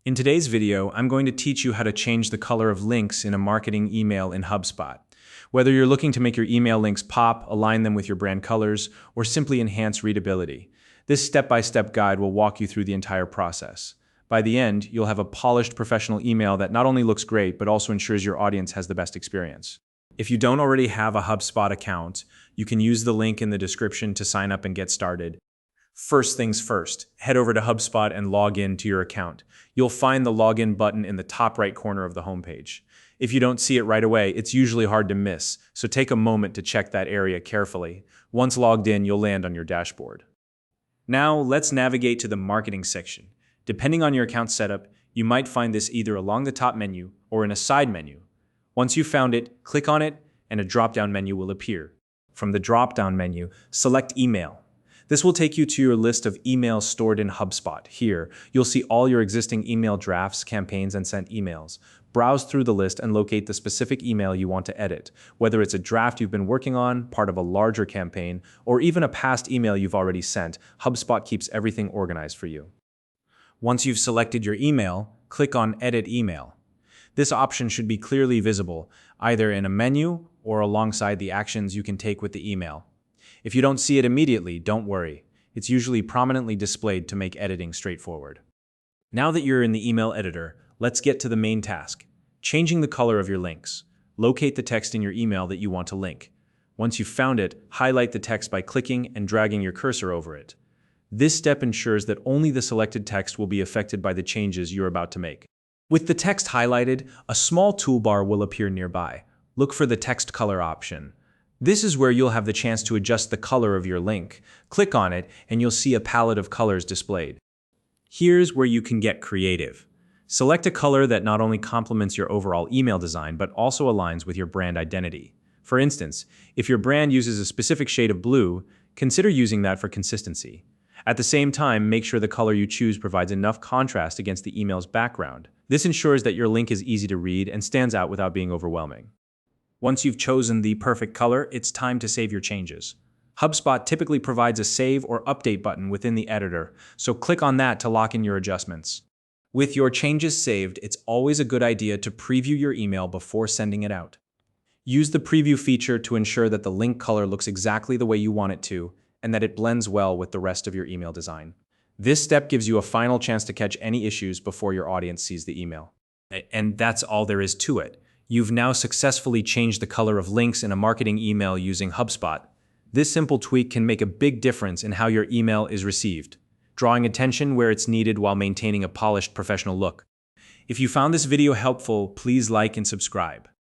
In today's video, I'm going to teach you how to change the color of links in a marketing email in Hubspot. Whether you're looking to make your email links pop, align them with your brand colors, or simply enhance readability, this step-by-step guide will walk you through the entire process. By the end, you'll have a polished professional email that not only looks great, but also ensures your audience has the best experience. If you don't already have a HubSpot account, you can use the link in the description to sign up and get started. First things first, head over to HubSpot and log in to your account. You'll find the login button in the top right corner of the homepage. If you don't see it right away, it's usually hard to miss, so take a moment to check that area carefully. Once logged in, you'll land on your dashboard. Now, let's navigate to the marketing section. Depending on your account setup, you might find this either along the top menu or in a side menu. Once you've found it, click on it, and a drop-down menu will appear. From the drop-down menu, select Email. This will take you to your list of emails stored in HubSpot. Here, you'll see all your existing email drafts, campaigns, and sent emails. Browse through the list and locate the specific email you want to edit, whether it's a draft you've been working on, part of a larger campaign, or even a past email you've already sent. HubSpot keeps everything organized for you. Once you've selected your email, click on Edit Email. This option should be clearly visible, either in a menu or alongside the actions you can take with the email. If you don't see it immediately, don't worry. It's usually prominently displayed to make editing straightforward. Now that you're in the email editor, let's get to the main task, changing the color of your links. Locate the text in your email that you want to link. Once you've found it, highlight the text by clicking and dragging your cursor over it. This step ensures that only the selected text will be affected by the changes you're about to make. With the text highlighted, a small toolbar will appear nearby. Look for the text color option. This is where you'll have the chance to adjust the color of your link. Click on it and you'll see a palette of colors displayed. Here's where you can get creative. Select a color that not only complements your overall email design, but also aligns with your brand identity. For instance, if your brand uses a specific shade of blue, consider using that for consistency. At the same time, make sure the color you choose provides enough contrast against the email's background. This ensures that your link is easy to read and stands out without being overwhelming. Once you've chosen the perfect color, it's time to save your changes. HubSpot typically provides a Save or Update button within the editor, so click on that to lock in your adjustments. With your changes saved, it's always a good idea to preview your email before sending it out. Use the preview feature to ensure that the link color looks exactly the way you want it to, and that it blends well with the rest of your email design. This step gives you a final chance to catch any issues before your audience sees the email. And that's all there is to it. You've now successfully changed the color of links in a marketing email using HubSpot. This simple tweak can make a big difference in how your email is received, drawing attention where it's needed while maintaining a polished professional look. If you found this video helpful, please like and subscribe.